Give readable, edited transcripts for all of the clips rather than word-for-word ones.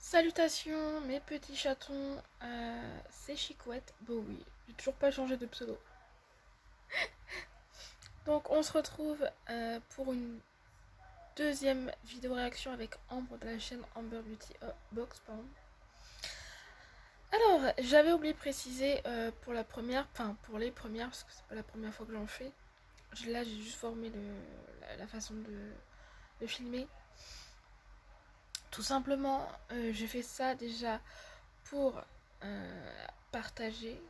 Salutations mes petits chatons, c'est Chicouette. Bon oui, j'ai toujours pas changé de pseudo. Donc on se retrouve pour une deuxième vidéo réaction avec Ambre de la chaîne Amber Beauty Box. Pardon. Alors j'avais oublié de préciser pour la première, enfin pour les premières, parce que c'est pas la première fois que j'en fais. Là j'ai juste formé la façon de filmer. Tout simplement, j'ai fait ça déjà pour partager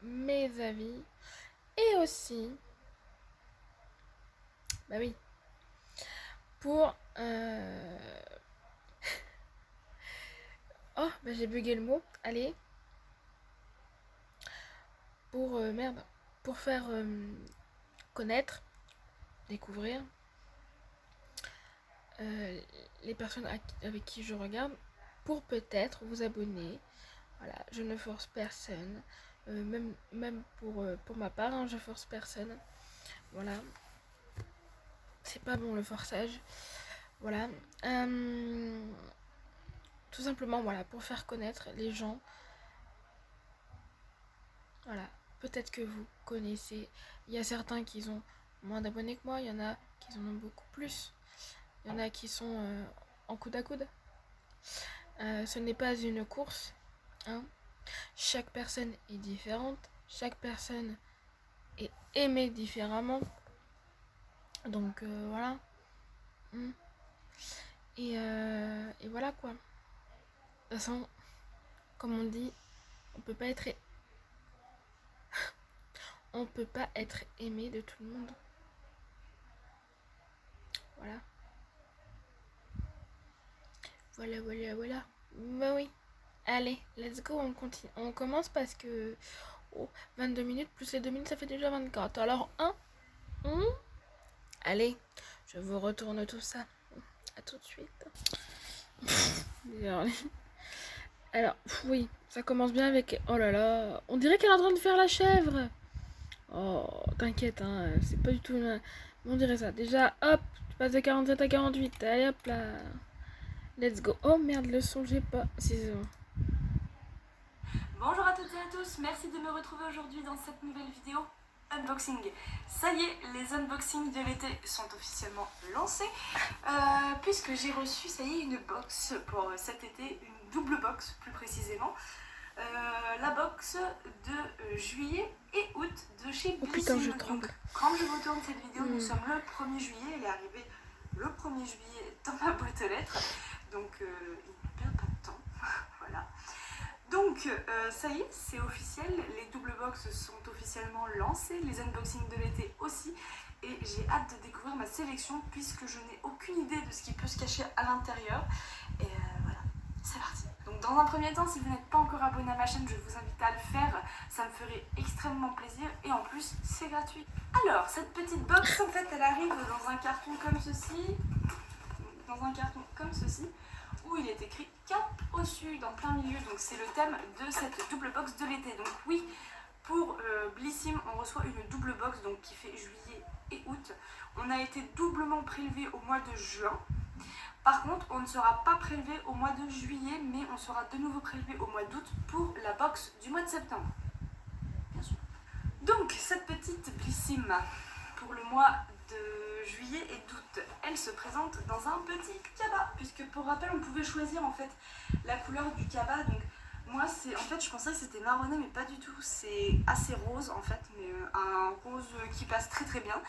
mes avis et aussi, bah oui, pour oh bah j'ai bugué le mot, allez, pour merde, pour faire connaître, découvrir les personnes avec qui je regarde, pour peut-être vous abonner. Voilà, je ne force personne, même pour ma part, hein, je force personne. Voilà, c'est pas bon le forçage. Voilà, tout simplement, voilà, pour faire connaître les gens. Voilà, peut-être que vous connaissez. Il y a certains qui ont moins d'abonnés que moi, il y en a qui en ont beaucoup plus. Il y en a qui sont en coude à coude. Ce n'est pas une course, hein. Chaque personne est différente, chaque personne est aimée différemment. Donc voilà. Mm. Et voilà quoi. De toute façon, comme on dit, on peut pas être on peut pas être aimé de tout le monde. Voilà. Voilà. Bah oui. Allez, let's go, on continue. On commence parce que 22 minutes plus les 2 minutes, ça fait déjà 24. Alors, allez, je vous retourne tout ça. À tout de suite. Alors, oui, ça commence bien avec... Oh là là, on dirait qu'elle est en train de faire la chèvre. Oh, t'inquiète, hein, c'est pas du tout... On dirait ça. Déjà, hop, tu passes de 47 à 48. Allez, hop là. Let's go. Oh merde, le son, j'ai pas... C'est bon. Bonjour à toutes et à tous, merci de me retrouver aujourd'hui dans cette nouvelle vidéo unboxing. Ça y est, les unboxings de l'été sont officiellement lancés puisque j'ai reçu, ça y est, une box pour cet été, une double box plus précisément. La box de juillet et août de chez Oh putain, je Blissim. tremble. Donc, quand je vous tourne cette vidéo, nous sommes le 1er juillet, elle est arrivée le 1er juillet dans ma boîte aux lettres, donc il ne perd pas de temps, voilà. Donc ça y est, c'est officiel, les double box sont officiellement lancées, les unboxings de l'été aussi, et j'ai hâte de découvrir ma sélection puisque je n'ai aucune idée de ce qui peut se cacher à l'intérieur. Et voilà, c'est parti. Donc dans un premier temps, si vous n'êtes pas encore abonné à ma chaîne, je vous invite à le faire, ça me ferait extrêmement plaisir et en plus c'est gratuit. Alors cette petite box en fait elle arrive dans un carton comme ceci, où il est écrit Cap au Sud en plein milieu, donc c'est le thème de cette double box de l'été. Donc oui, pour Blissim, on reçoit une double box donc qui fait juillet et août. On a été doublement prélevé au mois de juin. Par contre, on ne sera pas prélevé au mois de juillet, mais on sera de nouveau prélevé au mois d'août pour la box du mois de septembre. Bien sûr. Donc cette petite Blissim pour le mois de juillet et d'août, elle se présente dans un petit cabas, puisque pour rappel on pouvait choisir en fait la couleur du cabas. Donc moi c'est en fait je pensais que c'était marronné mais pas du tout, c'est assez rose en fait, mais un rose qui passe très très bien.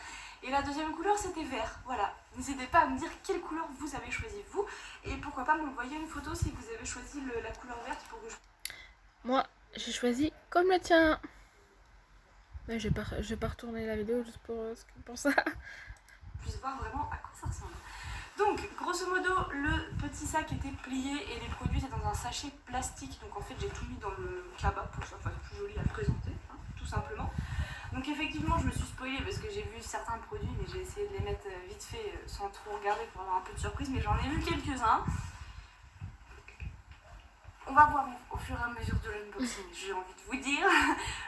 Et la deuxième couleur c'était vert. Voilà, n'hésitez pas à me dire quelle couleur vous avez choisi vous, et pourquoi pas m'envoyer une photo si vous avez choisi la couleur verte pour que je... Moi, j'ai choisi comme le tien. Mais je vais pas retourner la vidéo juste pour ça. puisse voir vraiment à quoi ça ressemble. Donc, grosso modo, le petit sac était plié et les produits étaient dans un sachet plastique. Donc, en fait, j'ai tout mis dans le cabas pour que ça fasse plus joli à présenter, hein, tout simplement. Donc, effectivement, je me suis spoilée parce que j'ai vu certains produits, mais j'ai essayé de les mettre vite fait sans trop regarder pour avoir un peu de surprise. Mais j'en ai vu quelques-uns. On va voir au fur et à mesure de l'unboxing, j'ai envie de vous dire.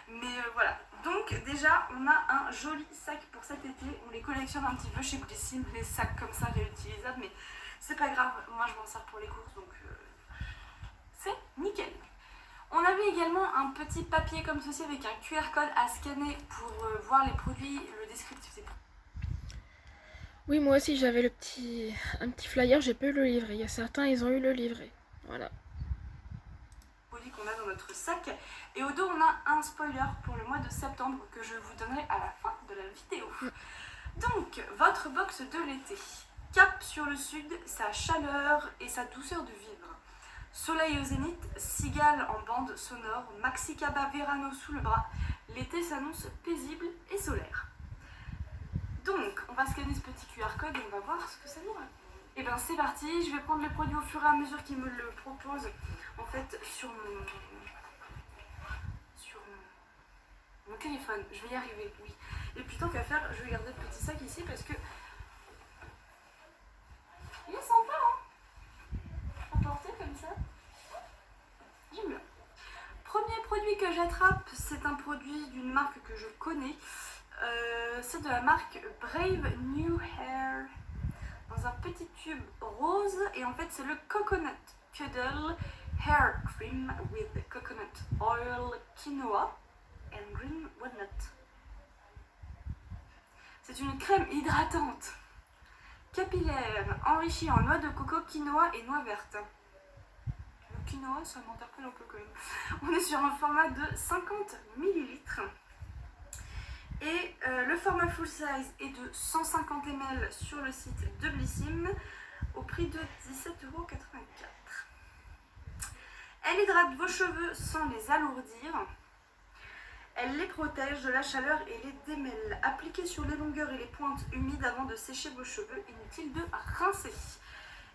Mais voilà. Donc déjà, on a un joli sac pour cet été. On les collectionne un petit peu chez Blissim, les sacs comme ça réutilisables. Mais C'est pas grave, moi je m'en sers pour les courses, donc c'est nickel. On avait également un petit papier comme ceci avec un QR code à scanner pour voir les produits, le descriptif des produits. Oui, moi aussi j'avais un petit flyer, j'ai pas eu le livret. Il y a certains, ils ont eu le livret. Voilà. Qu'on a dans notre sac. Et au dos, on a un spoiler pour le mois de septembre que je vous donnerai à la fin de la vidéo. Donc, votre box de l'été. Cap sur le sud, sa chaleur et sa douceur de vivre. Soleil au zénith, cigale en bande sonore, maxi cabas Verano sous le bras. L'été s'annonce paisible et solaire. Donc, on va scanner ce petit QR code et on va voir ce que ça nous raconte. Et bien c'est parti, je vais prendre les produits au fur et à mesure qu'ils me le proposent en fait sur mon téléphone. Je vais y arriver, oui. Et puis tant qu'à faire, je vais garder le petit sac ici parce que il est sympa, hein, à porter comme ça. J'aime bien. Premier produit que j'attrape, c'est un produit d'une marque que je connais. C'est de la marque Brave New Hair. Dans un petit tube rose et en fait c'est le Coconut Cuddle Hair Cream with Coconut Oil Quinoa and Green Walnut. C'est une crème hydratante, capillaire, enrichie en noix de coco, quinoa et noix vertes. Le quinoa, ça m'interpelle un peu quand même. On est sur un format de 50 ml. Et le format full size est de 150 ml sur le site de Blissim au prix de 17,84 €. Elle hydrate vos cheveux sans les alourdir. Elle les protège de la chaleur et les démêle. Appliquez sur les longueurs et les pointes humides avant de sécher vos cheveux. Inutile de rincer.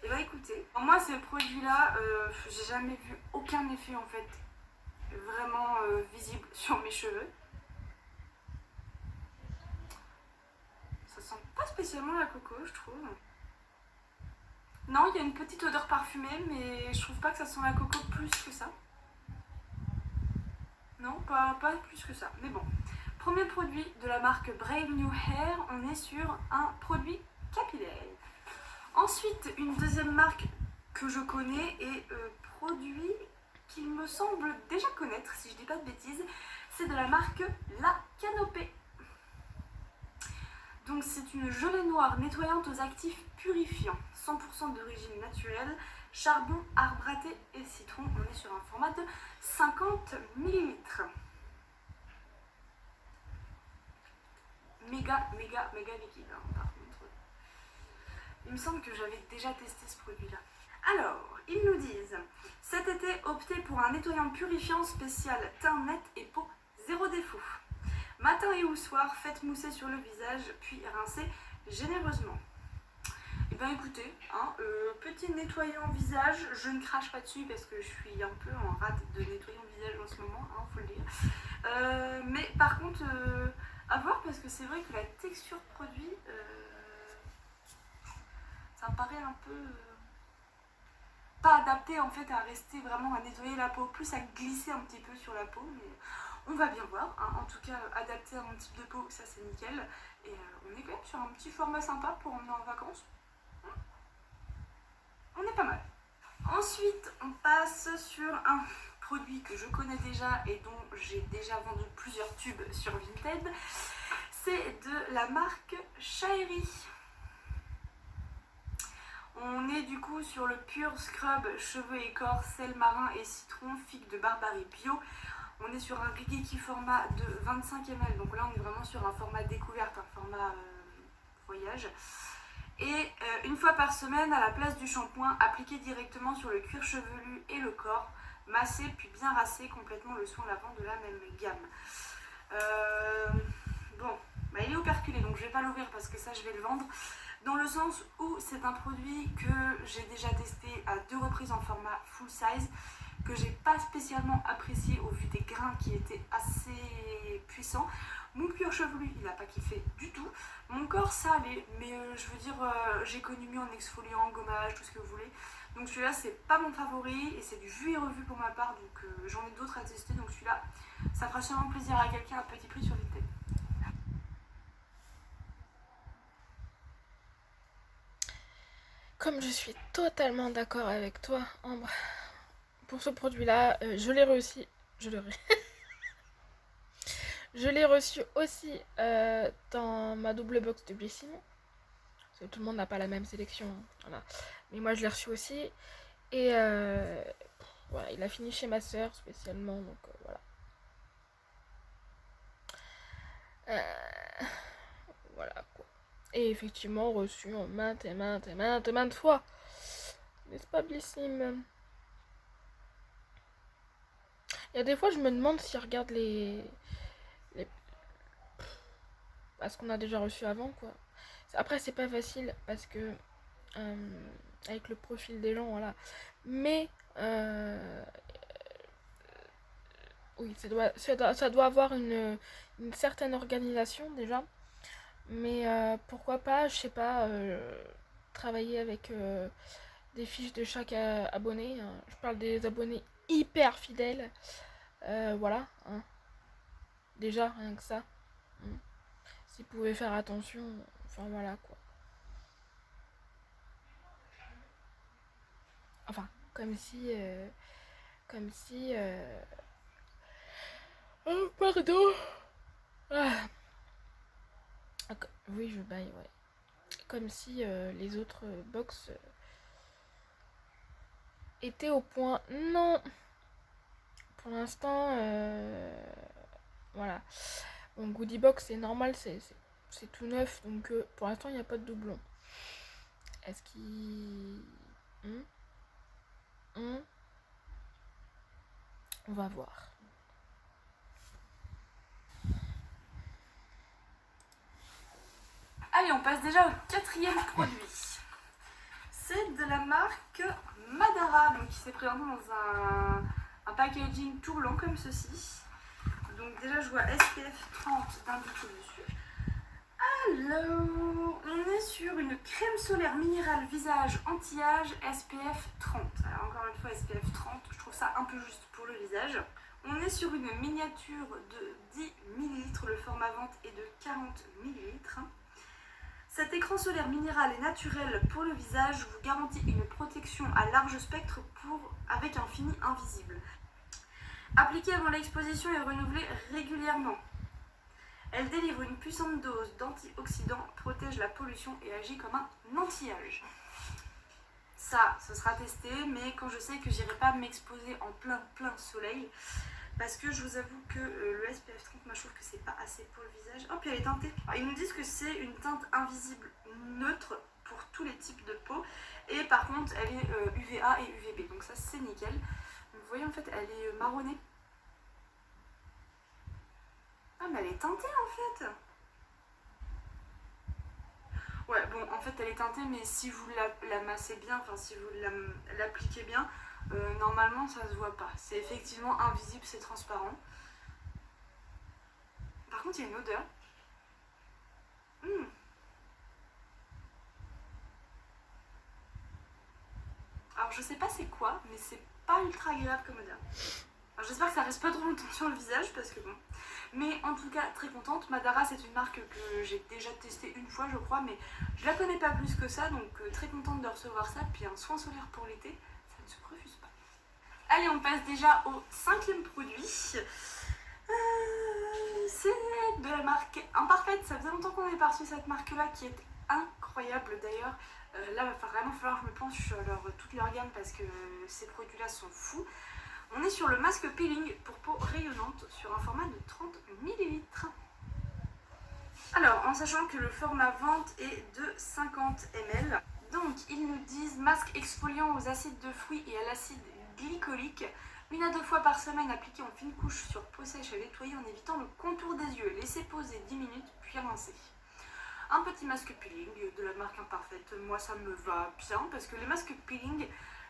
Et bah écoutez, moi ces produits-là, j'ai jamais vu aucun effet en fait vraiment visible sur mes cheveux. Ça sent pas spécialement la coco, je trouve. Non, il y a une petite odeur parfumée, mais je trouve pas que ça sent la coco plus que ça. Non, pas plus que ça. Mais bon. Premier produit de la marque Brave New Hair, on est sur un produit capillaire. Ensuite, une deuxième marque que je connais et produit qu'il me semble déjà connaître, si je dis pas de bêtises, c'est de la marque La Canopée. Donc c'est une gelée noire nettoyante aux actifs purifiants, 100% d'origine naturelle, charbon, arbre raté et citron. On est sur un format de 50 ml. Méga liquide hein, par contre. Il me semble que j'avais déjà testé ce produit-là. Alors, ils nous disent, cet été, optez pour un nettoyant purifiant spécial teint net et peau zéro défaut. Matin et ou soir, faites mousser sur le visage, puis rincez généreusement. Et bien écoutez, hein, petit nettoyant visage, je ne crache pas dessus parce que je suis un peu en rate de nettoyant visage en ce moment, hein, faut le dire. Mais par contre, à voir parce que c'est vrai que la texture produit, ça me paraît un peu pas adapté en fait à rester vraiment à nettoyer la peau, plus à glisser un petit peu sur la peau, mais on va bien voir, hein. En tout cas adapté à mon type de peau, ça c'est nickel, et on est quand même sur un petit format sympa pour emmener en vacances, on est pas mal. Ensuite on passe sur un produit que je connais déjà et dont j'ai déjà vendu plusieurs tubes sur Vinted, c'est de la marque Shaeri. On est du coup sur le Pure Scrub cheveux et corps, sel marin et citron, figue de Barbarie bio. On est sur un Rigeki format de 25 ml, donc là on est vraiment sur un format découverte, un format voyage. Et une fois par semaine, à la place du shampoing, appliquez directement sur le cuir chevelu et le corps, massez puis bien rassez complètement le soin lavant de la même gamme. Bon, bah, il est operculé donc je vais pas l'ouvrir parce que ça je vais le vendre. Dans le sens où c'est un produit que j'ai déjà testé à 2 reprises en format full size, que j'ai pas spécialement apprécié au vu des grains qui étaient assez puissants. Mon cuir chevelu, il n'a pas kiffé du tout. Mon corps, ça allait, mais je veux dire, j'ai connu mieux en exfoliant, gommage, tout ce que vous voulez. Donc celui-là, c'est pas mon favori et c'est du vu et revu pour ma part, donc j'en ai d'autres à tester. Donc celui-là, ça fera sûrement plaisir à quelqu'un à petit prix sur Vinted. Comme je suis totalement d'accord avec toi, Ambre, pour ce produit-là, je l'ai reçu. Je l'ai Je l'ai reçu aussi dans ma double box de Blissim. Parce que tout le monde n'a pas la même sélection. Voilà. Mais moi, je l'ai reçu aussi. Et voilà, il a fini chez ma soeur spécialement. Donc voilà. Euh, voilà quoi. Et effectivement, reçu en maintes et maintes et maintes et maintes fois. N'est-ce pas, Blissim? Il y a des fois, je me demande s'ils regardent les ce qu'on a déjà reçu avant, quoi. Après, c'est pas facile parce que avec le profil des gens, voilà. Mais oui, ça doit avoir une certaine organisation déjà. Mais pourquoi pas, je sais pas, travailler avec des fiches de chaque abonné, hein. Je parle des abonnés hyper fidèles. Voilà, hein. Déjà, rien que ça. Hein. S'ils pouvaient faire attention, enfin voilà quoi. Enfin, comme si, oh, pardon. Ah. Oui, je baille, ouais. Comme si les autres box étaient au point. Non. Pour l'instant, voilà. Bon, Goodie Box, c'est normal, c'est tout neuf, donc pour l'instant, il n'y a pas de doublon. Est-ce qu'il... Hmm, hmm, on va voir. Allez, on passe déjà au quatrième produit. C'est de la marque Madara, donc qui s'est présenté dans un packaging tout blanc comme ceci. Donc déjà je vois SPF 30 d'indiqué dessus. Alors, on est sur une crème solaire minérale visage anti-âge SPF 30. Alors encore une fois SPF 30, je trouve ça un peu juste pour le visage. On est sur une miniature de 10 ml, le format vente est de 40 ml. Cet écran solaire minéral et naturel pour le visage vous garantit une protection à large spectre avec un fini invisible. Appliquée avant l'exposition et renouvelée régulièrement. Elle délivre une puissante dose d'antioxydants, protège la pollution et agit comme un anti-âge. Ça, ce sera testé, mais quand je sais que j'irai pas m'exposer en plein soleil, parce que je vous avoue que le SPF 30, moi je trouve que c'est pas assez pour le visage. Oh, puis elle est teintée. Alors, ils nous disent que c'est une teinte invisible neutre pour tous les types de peau, et par contre elle est UVA et UVB, donc ça c'est nickel. Donc, vous voyez en fait elle est marronnée. Ah mais elle est teintée en fait. Ouais, bon, en fait, elle est teintée, mais si vous la massez bien, enfin, si vous l'appliquez bien, normalement, ça se voit pas. C'est effectivement invisible, c'est transparent. Par contre, il y a une odeur. Alors, je sais pas c'est quoi, mais c'est pas ultra agréable comme odeur. Alors, j'espère que ça reste pas trop longtemps sur le visage, parce que bon... Mais en tout cas, très contente. Madara, c'est une marque que j'ai déjà testée une fois, je crois, mais je la connais pas plus que ça, donc très contente de recevoir ça. Puis un soin solaire pour l'été, ça ne se refuse pas. Allez, on passe déjà au cinquième produit. C'est de la marque Imparfaite. Ça faisait longtemps qu'on n'avait pas reçu cette marque-là, qui est incroyable d'ailleurs. Là, il va vraiment falloir que je me penche sur toute leur gamme, parce que ces produits-là sont fous. On est sur le masque peeling pour peau rayonnante sur un format de 30 ml. Alors, en sachant que le format vente est de 50 ml. Donc, ils nous disent masque exfoliant aux acides de fruits et à l'acide glycolique. 1 à 2 fois par semaine, appliqué en fine couche sur peau sèche à nettoyer en évitant le contour des yeux. Laissez poser 10 minutes, puis rincer. Un petit masque peeling de la marque Imparfaite. Moi, ça me va bien, parce que les masques peeling...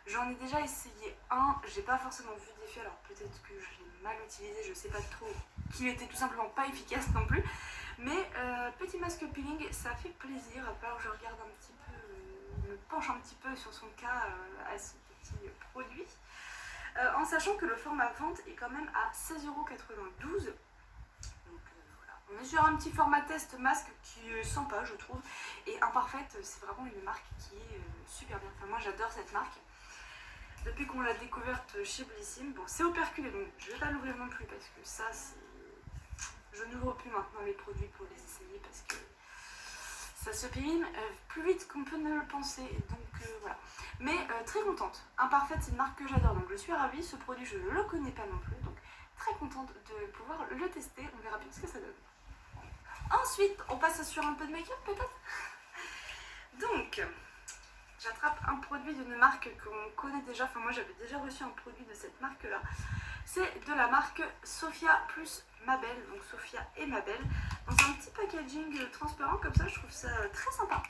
J'en ai déjà essayé un, j'ai pas forcément vu d'effet, alors peut-être que je l'ai mal utilisé, je sais pas trop, qu'il était tout simplement pas efficace non plus. Mais petit masque peeling, ça fait plaisir, à part que je regarde un petit peu, me penche un petit peu sur son cas à ce petit produit. En sachant que le format vente est quand même à 16,92 €. Donc voilà, On est sur un petit format test masque qui est sympa, je trouve. Et Imparfaite, c'est vraiment une marque qui est super bien. Enfin, moi, j'adore cette marque. Depuis qu'on l'a découverte chez Blissim, bon, c'est operculé, donc je vais pas l'ouvrir non plus parce que ça, c'est... Je n'ouvre plus maintenant les produits pour les essayer parce que ça se périme plus vite qu'on peut ne le penser. Donc voilà. Mais très contente. Imparfaite, c'est une marque que j'adore, donc je suis ravie. Ce produit, je ne le connais pas non plus, donc très contente de pouvoir le tester. On verra bien ce que ça donne. Ensuite, on passe sur un peu de make-up peut-être. Donc, j'attrape un produit d'une marque qu'on connaît déjà. Enfin, moi, j'avais déjà reçu un produit de cette marque-là. C'est de la marque Sophia plus Mabel, donc Sophia et Mabel, dans un petit packaging transparent comme ça. Je trouve ça très sympa.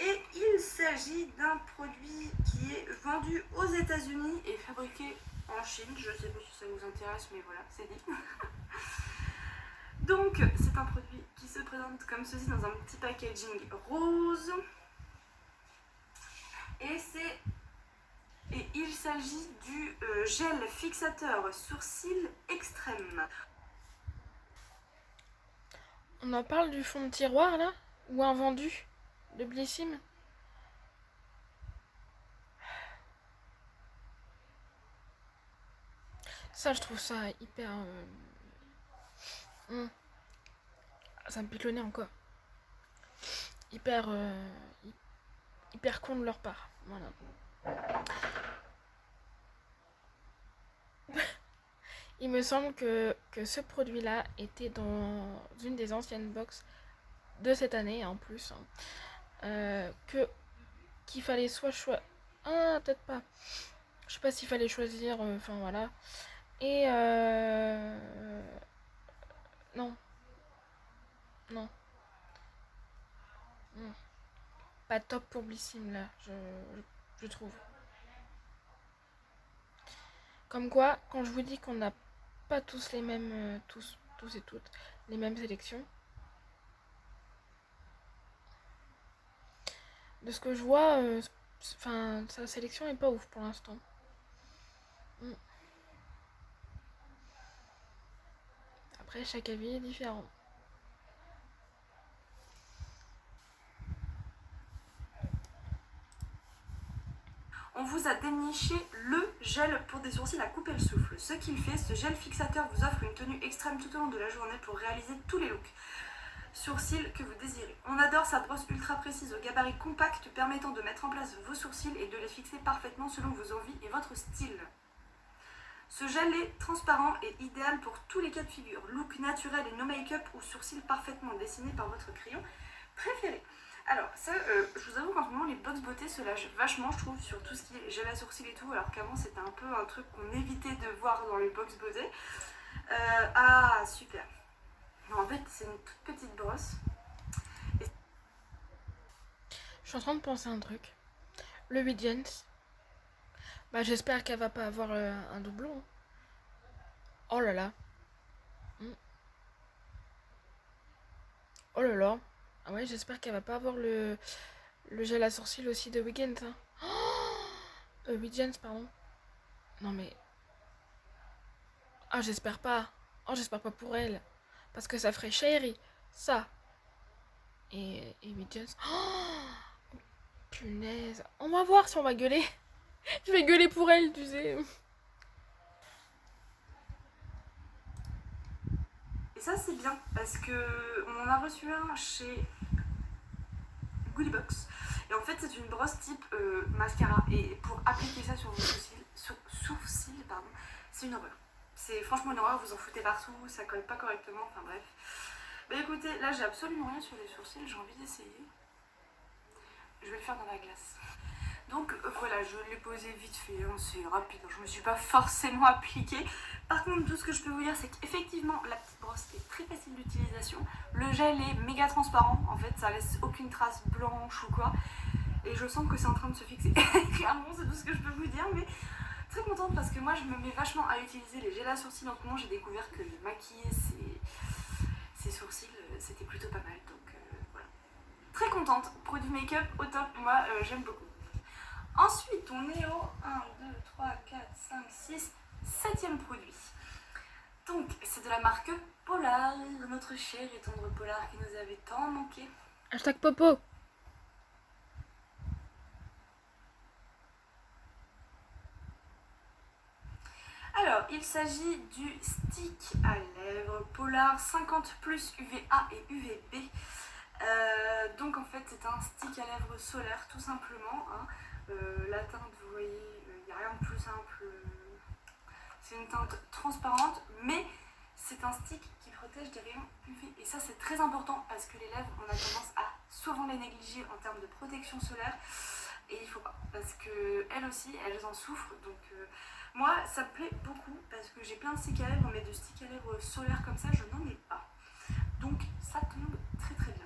Et il s'agit d'un produit qui est vendu aux États-Unis et fabriqué en Chine. Je ne sais pas si ça vous intéresse, mais voilà, c'est dit. Donc, c'est un produit qui se présente comme ceci dans un petit packaging rose. Et il s'agit du gel fixateur sourcil extrême. On en parle du fond de tiroir là? Ou un vendu de Blissim? Ça, je trouve ça hyper... Ça me pique le nez encore. Hyper... hyper con de leur part. Voilà. Il me semble que ce produit-là était dans une des anciennes box de cette année en plus. Qu'il fallait soit choisir... Ah, peut-être pas. Je sais pas s'il fallait choisir... Enfin, voilà. Et... Non. Non. Non. Pas top pour Blissim, là. Je trouve. Comme quoi, quand je vous dis qu'on n'a pas tous les mêmes... tous et toutes, les mêmes sélections... De ce que je vois, enfin, sa sélection est pas ouf pour l'instant. Après, chaque avis est différent. On vous a déniché le gel pour des sourcils à couper le souffle. Ce qu'il fait, ce gel fixateur vous offre une tenue extrême tout au long de la journée pour réaliser tous les looks sourcils que vous désirez. On adore sa brosse ultra précise au gabarit compact permettant de mettre en place vos sourcils et de les fixer parfaitement selon vos envies et votre style. Ce gel est transparent et idéal pour tous les cas de figure, look naturel et no make-up ou sourcils parfaitement dessinés par votre crayon préféré. Alors ça, je vous avoue qu'en ce moment les box beauté se lâchent vachement, je trouve, sur tout ce qui est gel à sourcils et tout, alors qu'avant c'était un peu un truc qu'on évitait de voir dans les box beauté. Ah super. Non, en fait c'est une toute petite brosse. Je suis en train de penser à un truc. Le Widgets. Bah, j'espère qu'elle va pas avoir un doublon. Oh là là. Oh là là. Ah ouais, j'espère qu'elle va pas avoir le gel à sourcils aussi de Weekend. Hein. Widgets, pardon. Non mais... Ah, j'espère pas. Oh, j'espère pas pour elle. Parce que ça ferait chéri. Ça. Et Widgets. Oh, punaise. On va voir si on va gueuler. Je vais gueuler pour elle, tu sais. Et ça c'est bien parce que on en a reçu un chez Goodiebox. Et en fait c'est une brosse type mascara. Et pour appliquer ça sur vos sourcils, pardon, c'est une horreur. C'est franchement une horreur, vous en foutez partout, ça colle pas correctement, enfin bref. Bah écoutez, là j'ai absolument rien sur les sourcils, j'ai envie d'essayer. Je vais le faire dans la glace. Donc voilà, je l'ai posé vite fait, hein, c'est rapide, je me suis pas forcément appliquée. Par contre, tout ce que je peux vous dire, c'est qu'effectivement, la petite brosse est très facile d'utilisation. Le gel est méga transparent, en fait, ça laisse aucune trace blanche ou quoi. Et je sens que c'est en train de se fixer. Clairement, c'est tout ce que je peux vous dire, mais très contente parce que moi, je me mets vachement à utiliser les gels à sourcils. En ce moment, j'ai découvert que maquiller ses sourcils, c'était plutôt pas mal, donc voilà. Très contente, produit make-up au top, moi j'aime beaucoup. Ensuite, on est au 1, 2, 3, 4, 5, 6, 7e produit. Donc, c'est de la marque Polar, notre cher et tendre Polar qui nous avait tant manqué. Hashtag Popo. Alors, il s'agit du stick à lèvres Polar 50 plus UVA et UVB. Donc en fait c'est un stick à lèvres solaire tout simplement. Hein. La teinte, vous voyez, il n'y a rien de plus simple. C'est une teinte transparente, mais c'est un stick qui protège des rayons UV. Et ça c'est très important parce que les lèvres, on a tendance à souvent les négliger en termes de protection solaire. Et il faut pas, parce qu'elles aussi, elles en souffrent. Donc moi, ça me plaît beaucoup parce que j'ai plein de sticks à lèvres, mais de sticks à lèvres solaires comme ça, je n'en ai pas. Donc ça tombe très très bien.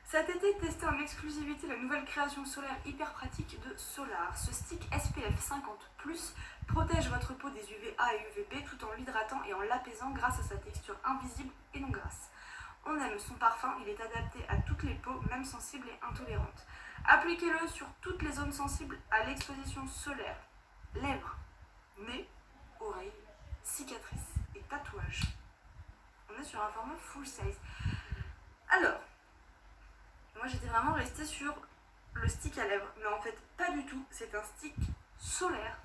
Cet été, testez en exclusivité la nouvelle création solaire hyper pratique de Solar. Ce stick SPF 50+, protège votre peau des UVA et UVB tout en l'hydratant et en l'apaisant grâce à sa texture invisible et non grasse. On aime son parfum, il est adapté à toutes les peaux, même sensibles et intolérantes. Appliquez-le sur toutes les zones sensibles à l'exposition solaire. Lèvres, nez, oreilles, cicatrices et tatouages. On est sur un format full size. Alors, moi j'étais vraiment restée sur le stick à lèvres, mais en fait pas du tout, c'est un stick solaire.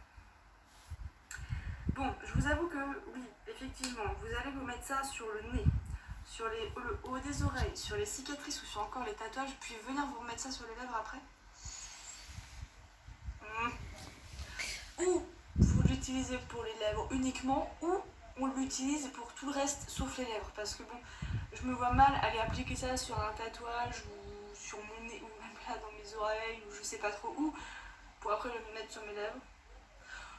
Bon, je vous avoue que oui, effectivement, vous allez vous mettre ça sur le nez, sur le haut des oreilles, sur les cicatrices ou sur encore les tatouages, puis venir vous remettre ça sur les lèvres après. Ou vous l'utilisez pour les lèvres uniquement, ou on l'utilise pour tout le reste sauf les lèvres, parce que bon, je me vois mal aller appliquer ça sur un tatouage ou sur mon nez ou même là dans mes oreilles ou je sais pas trop où pour après le mettre sur mes lèvres.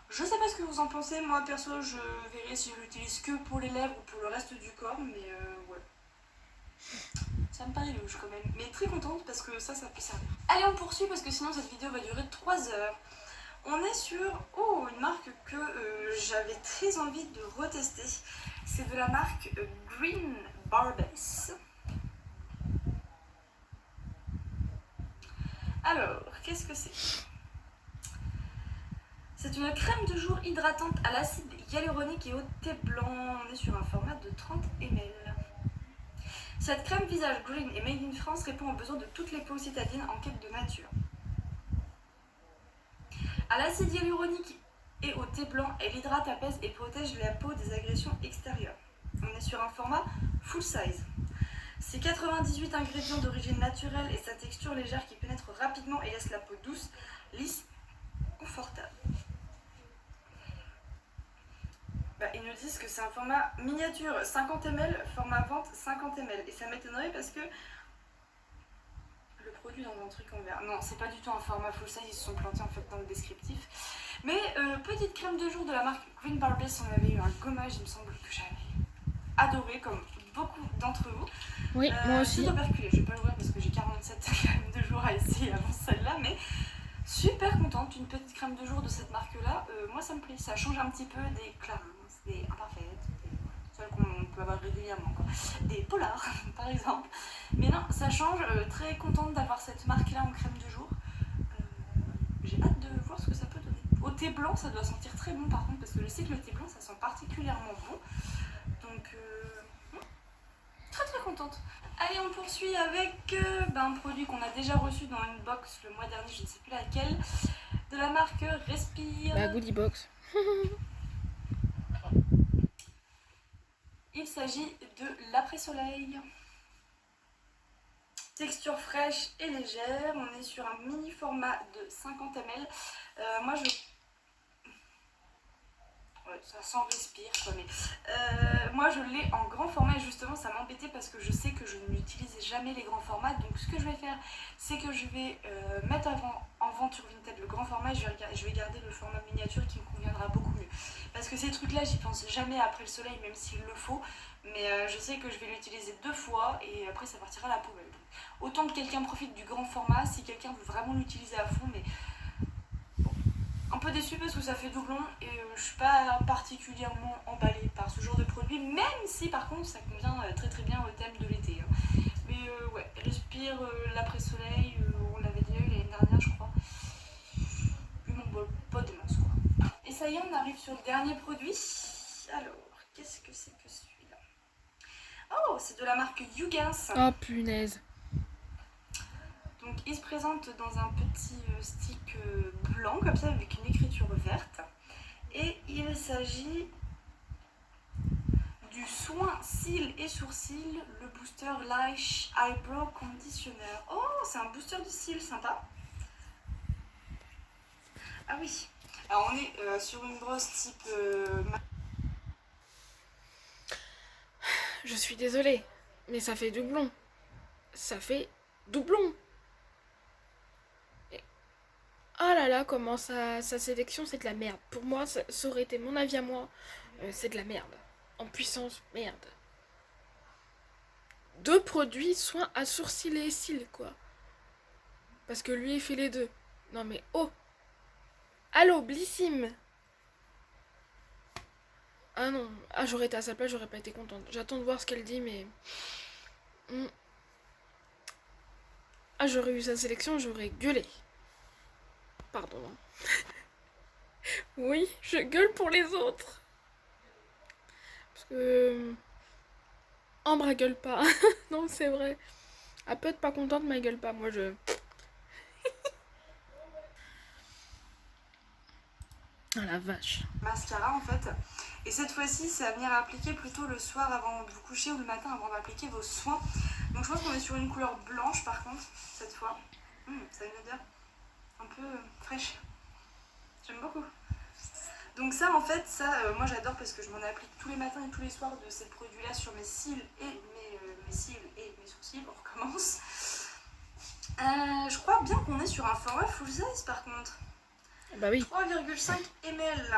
Je sais pas ce que vous en pensez, moi perso je verrai si je l'utilise que pour les lèvres ou pour le reste du corps, mais ouais. Ça me paraît louche quand même, mais très contente parce que ça peut servir. Allez, on poursuit parce que sinon cette vidéo va durer 3 heures. On est sur une marque que j'avais très envie de retester. C'est de la marque Green Barbess. Alors, qu'est-ce que c'est? C'est une crème de jour hydratante à l'acide hyaluronique et au thé blanc. On est sur un format de 30 ml. Cette crème visage Green et Made in France répond aux besoins de toutes les peaux citadines en quête de nature. À l'acide hyaluronique et au thé blanc, elle hydrate, apaise et protège la peau des agressions extérieures. On est sur un format full size. Ses 98 ingrédients d'origine naturelle et sa texture légère qui pénètre rapidement et laisse la peau douce, lisse, confortable. Ils nous disent que c'est un format miniature 50 ml, format vente 50 ml. Et ça m'étonnerait parce que le produit dans un truc en verre. Non, c'est pas du tout un format full size, ils se sont plantés en fait dans le descriptif. Mais petite crème de jour de la marque Green Barbess, on avait eu un gommage, il me semble que j'avais adoré, comme beaucoup d'entre vous. Oui, moi aussi. C'est operculé, je vais pas l'ouvrir parce que j'ai 47 crèmes de jour à essayer avant celle-là, mais super contente, une petite crème de jour de cette marque-là. Moi ça me plaît, ça change un petit peu des Clarins, des imparfaites, celles qu'on peut avoir régulièrement, quoi. Des Polars par exemple. Mais non, ça change, très contente d'avoir cette marque-là en crème de jour. J'ai hâte de voir ce que ça peut donner. Au thé blanc, ça doit sentir très bon par contre, parce que je sais que le thé blanc, ça sent particulièrement bon. Donc, très très contente. Allez, on poursuit avec un produit qu'on a déjà reçu dans une box le mois dernier, je ne sais plus laquelle, de la marque Respire. Goodie box. Il s'agit de l'après-soleil. Texture fraîche et légère, on est sur un mini format de 50 ml. Moi je... Ouais, ça sent Respire quoi, mais moi je l'ai en grand format et justement ça m'embêtait parce que je sais que je n'utilise jamais les grands formats. Donc ce que je vais faire, c'est que je vais mettre en vente sur Vinted le grand format et je vais garder le format miniature qui me conviendra beaucoup mieux. Parce que ces trucs là j'y pense jamais après le soleil, même s'il le faut. Mais je sais que je vais l'utiliser 2 fois et après ça partira à la poubelle. Donc, autant que quelqu'un profite du grand format si quelqu'un veut vraiment l'utiliser à fond. Mais bon, un peu déçue parce que ça fait doublon et je suis pas particulièrement emballée par ce genre de produit. Même si par contre ça convient très très bien au thème de l'été. Hein. Mais ouais, Respire l'après-soleil, on l'avait déjà eu l'année dernière je crois. Bon, pas de masse quoi. ça y est, on arrive sur le dernier produit. Alors, qu'est-ce que c'est que celui-là? Oh, c'est de la marque Hugens. Oh punaise. Donc il se présente dans un petit stick blanc comme ça avec une écriture verte. Et il s'agit du soin cils et sourcils, le booster Lash Eyebrow Conditioner. Oh, c'est un booster de cils, sympa. Ah oui. Alors on est sur une brosse type... Je suis désolée, mais ça fait doublon. Ça fait doublon. Et... oh là là, comment sa sélection, c'est de la merde. Pour moi, ça aurait été mon avis à moi. C'est de la merde. En puissance, merde. 2 produits, soins à sourcils et cils, quoi. Parce que lui, il fait les deux. Non mais, oh. Allô, Blissim. Ah non, ah j'aurais été à sa place, j'aurais pas été contente. J'attends de voir ce qu'elle dit, mais... ah, j'aurais eu sa sélection, j'aurais gueulé. Pardon. Oui, je gueule pour les autres. Parce que... Ambre, elle gueule pas. Non, c'est vrai. Elle peut être pas contente, mais elle gueule pas. Moi, je... ah la vache. mascara en fait. Et cette fois-ci, c'est à venir appliquer plutôt le soir avant de vous coucher ou le matin avant d'appliquer vos soins. Donc je pense qu'on est sur une couleur blanche par contre, cette fois. Ça a une odeur un peu fraîche. J'aime beaucoup. Donc ça en fait, moi j'adore parce que je m'en applique tous les matins et tous les soirs de ces produits-là sur mes cils et mes cils et mes sourcils. On recommence. Je crois bien qu'on est sur un format full size par contre. Bah oui. 3,5 ml.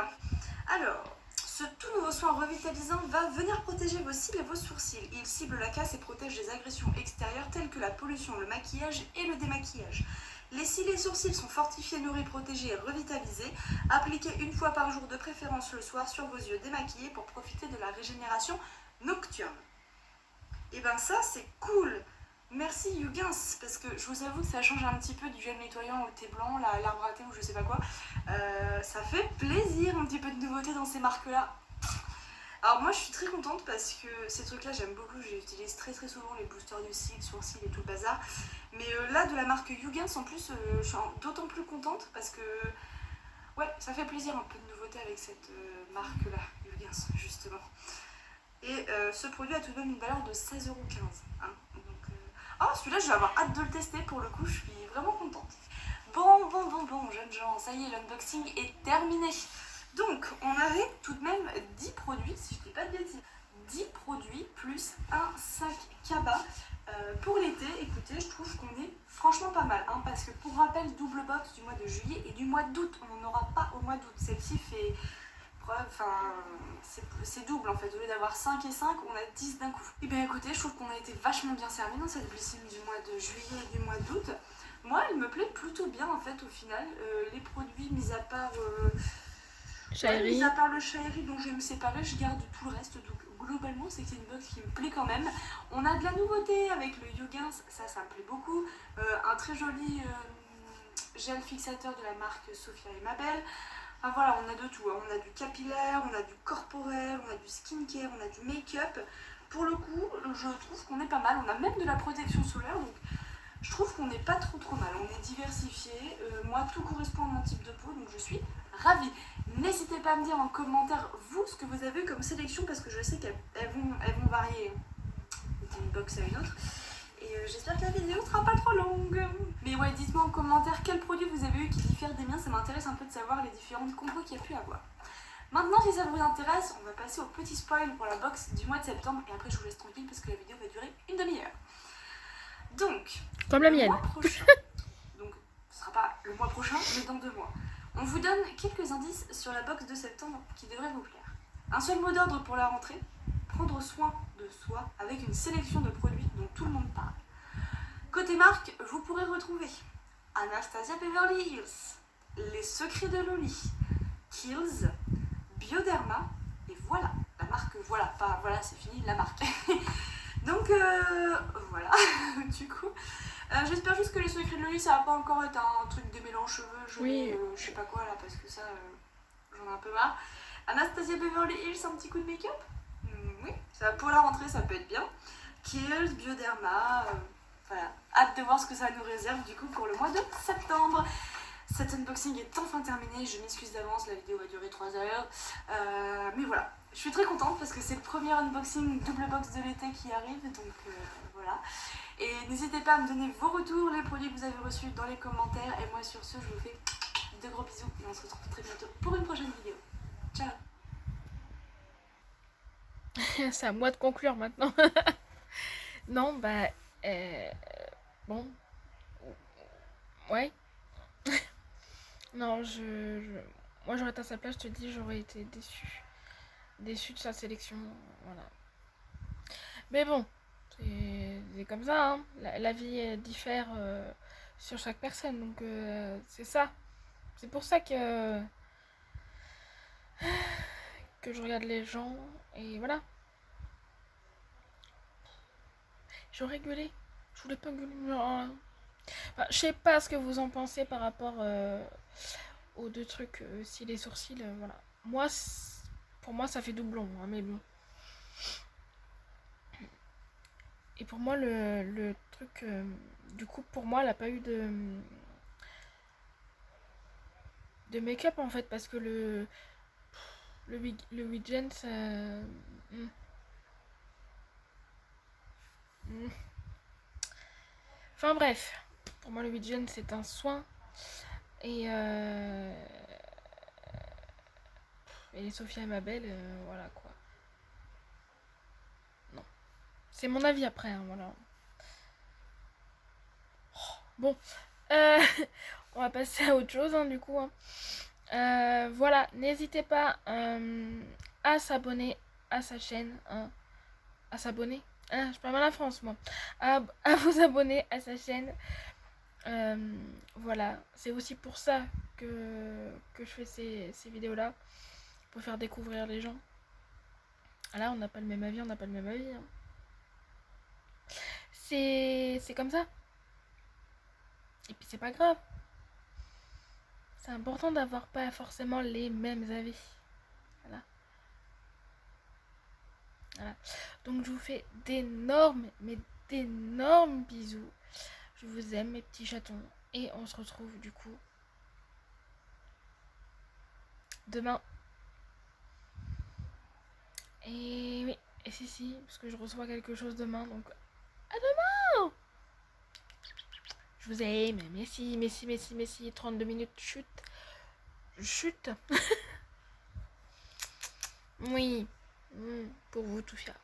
Alors, ce tout nouveau soin revitalisant va venir protéger vos cils et vos sourcils. Il cible la casse et protège les agressions extérieures telles que la pollution, le maquillage et le démaquillage. Les cils et sourcils sont fortifiés, nourris, protégés et revitalisés. Appliquez une fois par jour, de préférence le soir, sur vos yeux démaquillés pour profiter de la régénération nocturne. Et ben ça, c'est cool. Merci Hugens, parce que je vous avoue que ça change un petit peu du gel nettoyant au thé blanc, l'arbre à thé ou je sais pas quoi. Ça fait plaisir, un petit peu de nouveauté dans ces marques-là. Alors moi je suis très contente parce que ces trucs-là j'aime beaucoup, j'utilise très souvent les boosters de cils, sourcils et tout le bazar. Mais là de la marque Hugens en plus, je suis d'autant plus contente parce que ouais, ça fait plaisir un peu de nouveauté avec cette marque-là, Hugens justement. Et ce produit a tout de même une valeur de 16,15€. Hein. Oh, celui-là, je vais avoir hâte de le tester. Pour le coup, je suis vraiment contente. Bon, jeunes gens, ça y est, l'unboxing est terminé. Donc, on avait tout de même 10 produits, si je ne dis pas de bêtises. 10 produits plus un sac cabas pour l'été. Écoutez, je trouve qu'on est franchement pas mal. Hein, parce que pour rappel, double box du mois de juillet et du mois d'août. On n'en aura pas au mois d'août. Celle-ci fait... enfin, c'est double en fait, au lieu d'avoir 5 et 5, on a 10 d'un coup. Et bien écoutez, je trouve qu'on a été vachement bien servi dans cette Blissim du mois de juillet et du mois d'août. Moi, elle me plaît plutôt bien en fait au final. Les produits, mis à part le Shaeri dont je vais me séparer, je garde tout le reste. Donc globalement, c'est que c'est une box qui me plaît quand même. On a de la nouveauté avec le Hugens, ça me plaît beaucoup. Un très joli gel fixateur de la marque Sophia et Mabel. Ah voilà, on a de tout, hein. On a du capillaire, on a du corporel, on a du skincare, on a du make-up. Pour le coup, je trouve qu'on est pas mal, on a même de la protection solaire, donc je trouve qu'on n'est pas trop mal, on est diversifié. Moi, tout correspond à mon type de peau, donc je suis ravie. N'hésitez pas à me dire en commentaire, vous, ce que vous avez comme sélection, parce que je sais qu'elles vont varier d'une box à une autre. Et j'espère que la vidéo sera pas trop longue. Mais ouais, dites-moi en commentaire quels produits vous avez eu qui diffèrent des miens. Ça m'intéresse un peu de savoir les différentes combos qu'il y a pu avoir. Maintenant, si ça vous intéresse, on va passer au petit spoil pour la box du mois de septembre. Et après, je vous laisse tranquille parce que la vidéo va durer une demi-heure. Donc, comme la mienne. Mois prochain, donc ce sera pas le mois prochain, mais dans 2 mois. On vous donne quelques indices sur la box de septembre qui devraient vous plaire. Un seul mot d'ordre pour la rentrée. Prendre soin de soi avec une sélection de produits dont tout le monde parle. Côté marque, vous pourrez retrouver Anastasia Beverly Hills, Les Secrets de Loli, Kiehl's, Bioderma, et voilà, la marque, voilà, pas voilà, c'est fini, la marque. Donc voilà, du coup, j'espère juste que Les Secrets de Loli, ça va pas encore être un truc de mélange cheveux, oui. Je sais pas quoi là, parce que ça, j'en ai un peu marre. Anastasia Beverly Hills, un petit coup de make-up. Oui, Ça, pour la rentrée, ça peut être bien. Kiehl's, Bioderma, voilà. Hâte de voir ce que ça nous réserve du coup pour le mois de septembre. Cet unboxing est enfin terminé, je m'excuse d'avance, la vidéo va durer 3 heures. Mais voilà, je suis très contente parce que c'est le premier unboxing double box de l'été qui arrive, donc voilà. Et n'hésitez pas à me donner vos retours, les produits que vous avez reçus dans les commentaires. Et moi sur ce, je vous fais de gros bisous et on se retrouve très bientôt pour une prochaine vidéo. Ciao. C'est à moi de conclure maintenant. Non, bah... bon... Ouais. Non, moi j'aurais été à sa place, je te dis, j'aurais été déçue. Déçue de sa sélection, voilà. Mais bon, c'est comme ça, hein. La vie diffère sur chaque personne, donc c'est ça. C'est pour ça que je regarde les gens, et voilà. J'aurais gueulé. Je voulais pas gueuler. Enfin, je sais pas ce que vous en pensez par rapport aux deux trucs, si les sourcils, voilà. Moi, pour moi, ça fait doublon, hein, mais bon. Et pour moi, le truc, du coup, pour moi, elle a pas eu de make-up en fait, parce que le Weekend, ça. Enfin bref, pour moi, le Weekend, c'est un soin. Et, et les Sophia et ma belle, voilà quoi. Non. C'est mon avis après, hein, voilà. Bon, euh, on va passer à autre chose, hein, du coup. Hein. Voilà, n'hésitez pas à s'abonner à sa chaîne. Hein, à s'abonner. Hein, je parle mal la France, moi. À vous abonner à sa chaîne. Voilà, c'est aussi pour ça que je fais ces vidéos-là. Pour faire découvrir les gens. Là, on n'a pas le même avis, on n'a pas le même avis. Hein. C'est comme ça. Et puis c'est pas grave. C'est important d'avoir pas forcément les mêmes avis. Voilà. Voilà. Donc je vous fais d'énormes, mais d'énormes bisous. Je vous aime mes petits chatons. Et on se retrouve du coup demain. Et oui, et si, parce que je reçois quelque chose demain. Donc à demain. Je vous aime. Messi. 32 minutes. Chute. Oui. Pour vous tout faire.